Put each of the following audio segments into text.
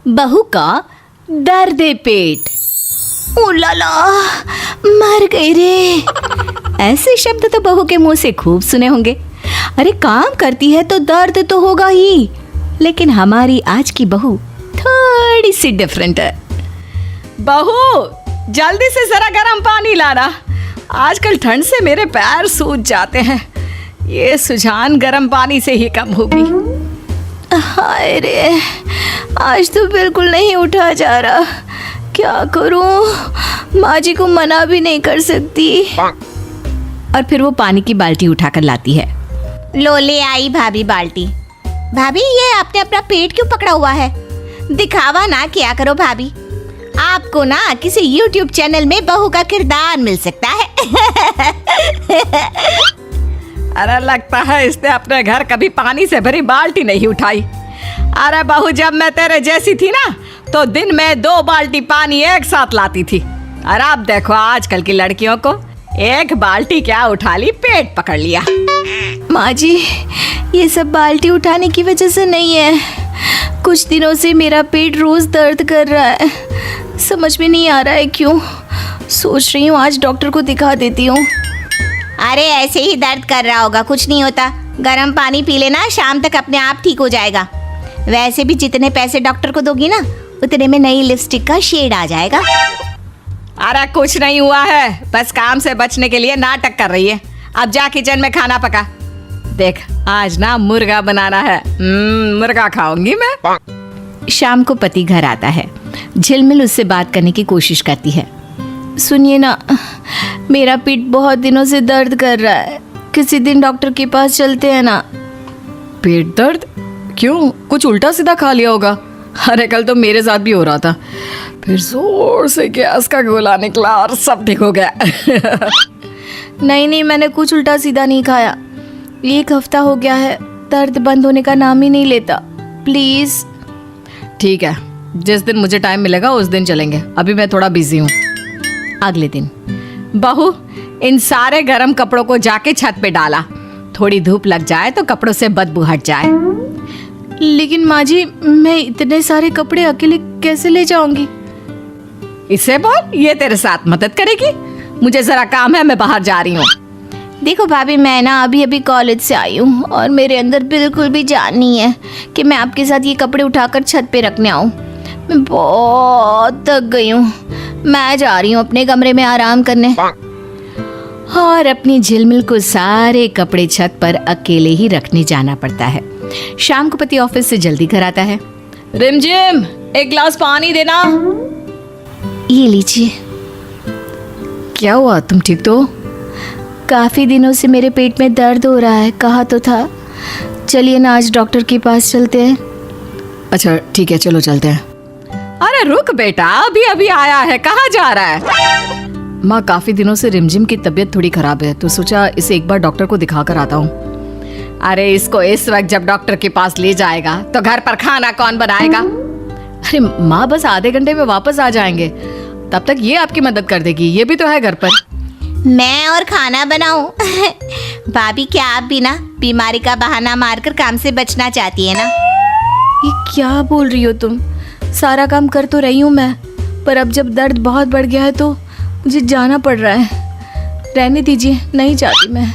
बहू का दर्द पेट। ओ लाला, मर गई रे। ऐसे शब्द तो बहू के मुंह से खूब सुने होंगे। अरे काम करती है तो दर्द तो होगा ही, लेकिन हमारी आज की बहू थोड़ी सी डिफरेंट है। बहू जल्दी से जरा गर्म पानी लाना, आजकल ठंड से मेरे पैर सूज जाते हैं। ये सुजान गर्म पानी से ही कम होगी। हाय रे, आज तो बिल्कुल नहीं उठा जा रहा। क्या करूं, माँ जी को मना भी नहीं कर सकती। और फिर वो पानी की बाल्टी उठाकर लाती है। लो ले आई भाभी बाल्टी। भाभी ये आपने अपना पेट क्यों पकड़ा हुआ है? दिखावा ना किया करो भाभी, आपको ना किसी YouTube चैनल में बहू का किरदार मिल सकता है। अरे लगता है इसने अपने घर कभी पानी से भरी बाल्टी नहीं उठाई। अरे बहू जब मैं तेरे जैसी थी ना तो दिन में 2 बाल्टी पानी एक साथ लाती थी। और अब देखो आजकल की लड़कियों को, एक बाल्टी क्या उठा ली, पेट पकड़ लिया। माँ जी, ये सब बाल्टी उठाने की वजह से नहीं है। कुछ दिनों से मेरा पेट रोज दर्द कर रहा है, समझ में नहीं आ रहा है क्यों। सोच रही हूँ आज डॉक्टर को दिखा देती हूँ। अरे ऐसे ही दर्द कर रहा होगा, कुछ नहीं होता। गर्म पानी पी लेना, शाम तक अपने आप ठीक हो जाएगा। वैसे भी जितने पैसे डॉक्टर को दोगी ना, उतने में नई लिपस्टिक का शेड आ जाएगा। अरे कुछ नहीं हुआ है, बस काम से बचने के लिए नाटक कर रही है। अब जा किचन में खाना पका। देख आज ना मुर्गा बनाना है, मुर्गा खाऊंगी मैं। शाम को पति घर आता है। झिलमिल उससे बात करने की कोशिश करती है। सुनिए ना, मेरा पीठ बहुत दिनों से दर्द कर रहा है, किसी दिन डॉक्टर के पास चलते हैं ना। पेट दर्द? क्यों, कुछ उल्टा सीधा खा लिया होगा? अरे कल तो मेरे साथ भी हो रहा था, फिर जोर से गैस का गोला निकला और सब ठीक हो गया। नहीं, मैंने कुछ उल्टा सीधा नहीं खाया। 1 हफ्ता हो गया है, दर्द बंद होने का नाम ही नहीं लेता। प्लीज। ठीक है, जिस दिन मुझे टाइम मिलेगा उस दिन चलेंगे, अभी मैं थोड़ा बिजी हूँ। अगले दिन, बहू इन सारे गर्म कपड़ों को जाके छत पे डाला, थोड़ी धूप लग जाए तो कपड़ों से बदबू हट जाए। लेकिन माँ जी, मैं इतने सारे कपड़े अकेले कैसे ले जाऊंगी? इसे बोल, ये तेरे साथ मदद करेगी। मुझे जरा काम है, मैं बाहर जा रही हूँ। देखो भाभी, मैं ना अभी कॉलेज से आई हूँ और मेरे अंदर बिल्कुल भी जान नहीं है कि मैं आपके साथ ये कपड़े उठाकर छत पे रखने आऊँ। मैं बहुत थक गई हूँ, मैं जा रही हूँ अपने कमरे में आराम करने। और अपनी झिलमिल को सारे कपड़े छत पर अकेले ही रखने जाना पड़ता है। शाम को पति ऑफिस से जल्दी घर आता है। रिमझिम, एक गिलास पानी देना। ये लीजिए। क्या हुआ, तुम ठीक तो? काफी दिनों से मेरे पेट में दर्द हो रहा है, कहा तो था। चलिए ना आज डॉक्टर के पास चलते हैं। अच्छा ठीक है, चलो चलते हैं। अरे रुक बेटा, अभी अभी आया है, कहाँ जा रहा है? माँ काफी दिनों से रिमझिम की तबीयत थोड़ी खराब है, तो सोचा इसे एक बार डॉक्टर को दिखा कर आता हूँ। अरे इसको इस वक्त जब डॉक्टर के पास ले जाएगा तो घर पर खाना कौन बनाएगा? अरे माँ बस आधे घंटे में वापस आ जाएंगे, तब तक ये आपकी मदद कर देगी, ये भी तो है घर पर। मैं और खाना बनाऊं? भाभी क्या आप भी ना बीमारी का बहाना मारकर काम से बचना चाहती है ना? ये क्या बोल रही हो तुम? सारा काम कर तो रही हूँ मैं, पर अब जब दर्द बहुत बढ़ गया है तो मुझे जाना पड़ रहा है। रहने दीजिए, नहीं चाहती मैं।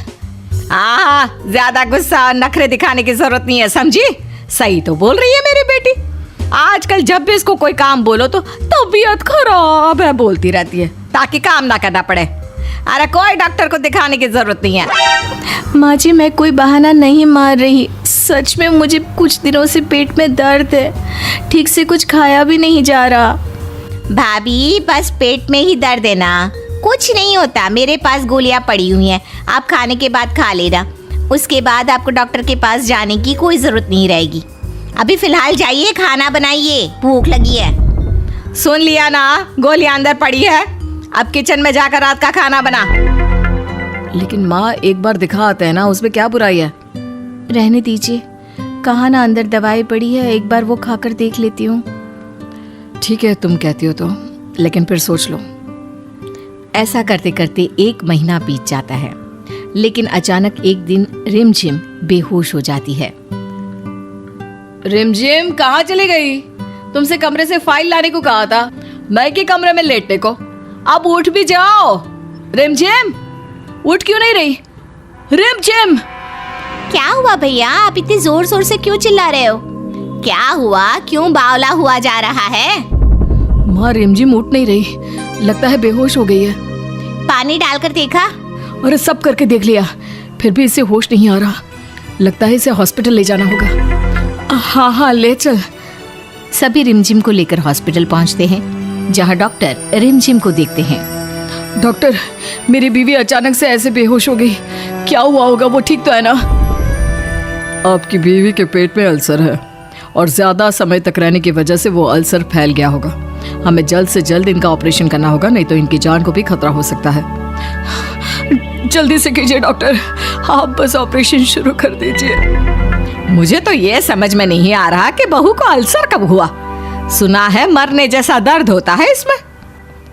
ज्यादा गुस्सा और नखरे दिखाने की जरूरत नहीं है, समझी? सही तो बोल रही है मेरी बेटी। आजकल जब भी इसको कोई काम बोलो तो तबीयत खराब है बोलती रहती है, ताकि काम ना करना पड़े। अरे कोई डॉक्टर को दिखाने की जरूरत नहीं है। माँ जी, मैं कोई बहाना नहीं मार रही, सच में मुझे कुछ दिनों से पेट में दर्द है, ठीक से कुछ खाया भी नहीं जा रहा। भाभी बस पेट में ही दर्द है ना, कुछ नहीं होता। मेरे पास गोलियां पड़ी हुई हैं, आप खाने के बाद खा लेना, उसके बाद आपको डॉक्टर के पास जाने की कोई जरूरत नहीं रहेगी। अभी फिलहाल जाइए, खाना बनाइए, भूख लगी है। सुन लिया ना, गोलियां अंदर पड़ी है, अब किचन में जाकर रात का खाना बना। लेकिन माँ एक बार दिखा आते हैं ना, उसमें क्या बुराई है? रहने दीजिए, कहा ना अंदर दवाई पड़ी है, एक बार वो खाकर देख लेती हूँ। ठीक है तुम कहती हो तो, लेकिन फिर सोच लो। ऐसा करते करते 1 महीना बीत जाता है, लेकिन अचानक एक दिन रिमझिम बेहोश हो जाती है। रिमझिम कहाँ चली गई? तुमसे कमरे से फाइल लाने को कहा था, मैं के कमरे में लेटने को। अब उठ भी जाओ। रिमझिम, उठ क्यों नहीं रही? रिमझिम, क्या हुआ भैया, आप इतने जोर शोर से क्यों चिल्ला रहे हो? क्या हुआ, क्यों बावला हुआ जा रहा है? माँ रिमझिम उठ नहीं रही, लगता है बेहोश हो गई है। पानी डालकर देखा? अरे सब करके देख लिया, फिर भी इसे होश नहीं आ रहा। लगता है इसे हॉस्पिटल ले जाना होगा। हाँ हाँ ले चल। सभी रिमझिम को लेकर हॉस्पिटल पहुंचते हैं, जहां डॉक्टर रिमझिम को देखते हैं। डॉक्टर, मेरी बीवी अचानक से ऐसे बेहोश हो गई, क्या हुआ होगा? वो ठीक तो है ना? आपकी बीवी के पेट में अल्सर है और ज्यादा समय तक रहने की वजह से वो अल्सर फैल गया होगा। हमें जल्द से जल्द इनका ऑपरेशन करना होगा, नहीं तो इनकी जान को भी खतरा हो सकता है। जल्दी से कीजिए डॉक्टर, आप बस ऑपरेशन शुरू कर दीजिए। मुझे तो ये समझ में नहीं आ रहा कि बहू को अल्सर कब हुआ। सुना है मरने जैसा दर्द होता है इसमें।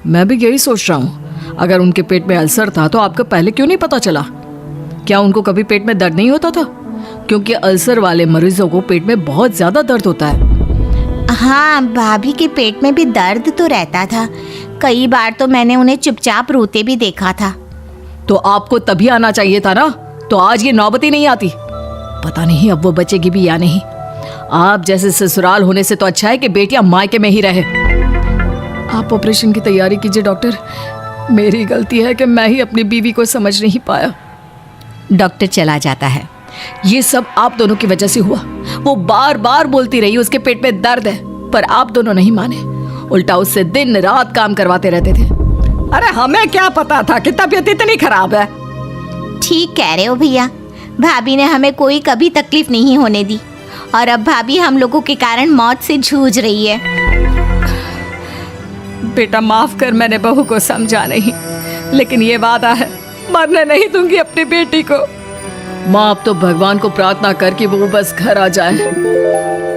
मैं भी यही सोच रहा हूँ, अगर उनके पेट में अल्सर था तो आपको पहले क्यों नहीं पता चला? क्या उनको कभी पेट में दर्द नहीं होता था? क्योंकि अल्सर वाले मरीजों को पेट में बहुत ज्यादा दर्द होता है। हाँ, भाभी के पेट में भी दर्द तो रहता था। कई बार तो मैंने उन्हें चुपचाप रोते भी देखा था। तो आपको तभी आना चाहिए था ना, तो आज ये नौबत ही नहीं आती। पता नहीं अब वो बचेगी भी या नहीं। आप जैसे ससुराल होने से तो अच्छा है कि बेटियां मायके में ही रहे। आप ऑपरेशन की तैयारी कीजिए डॉक्टर। मेरी गलती है कि मैं ही अपनी बीवी को समझ नहीं पाया। डॉक्टर चला जाता है। ये सब आप दोनों की वजह से हुआ। वो बार बार बोलती रही उसके पेट में दर्द है, पर आप दोनों नहीं माने। उल्टा उससे दिन रात काम करवाते रहते थे। अरे हमें क्या पता था कि तबीयत इतनी खराब है। ठीक कह रहे हो भैया, भाभी ने हमें कोई कभी तकलीफ नहीं होने दी और अब भाभी हम लोगों के कारण मौत से जूझ रही है। बेटा माफ कर, मैंने बहू को समझा नहीं, लेकिन ये वादा है मरने नहीं दूंगी अपनी बेटी को। माँ अब तो भगवान को प्रार्थना कर कि वो बस घर आ जाए।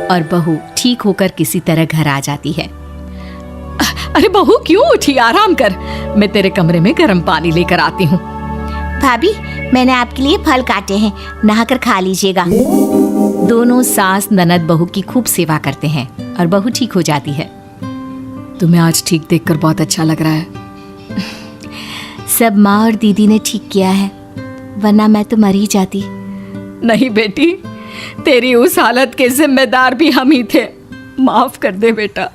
और बहू ठीक होकर किसी तरह घर आ जाती है। अरे बहू क्यों उठी, आराम कर, मैं तेरे कमरे में गर्म पानी लेकर आती हूँ। भाभी, मैंने आपके लिए फल काटे हैं, नहाकर खा लीजिएगा। दोनों सास ननद बहू की खूब सेवा करते हैं और बहू ठीक हो जाती है। तुम्हें आज ठीक देखकर बहुत अच्छा लग रहा है। सब माँ और दीदी ने ठीक किया है, वरना मैं तो मर ही जाती। नहीं बेटी, तेरी उस हालत के जिम्मेदार भी हम ही थे। माफ कर दे बेटा।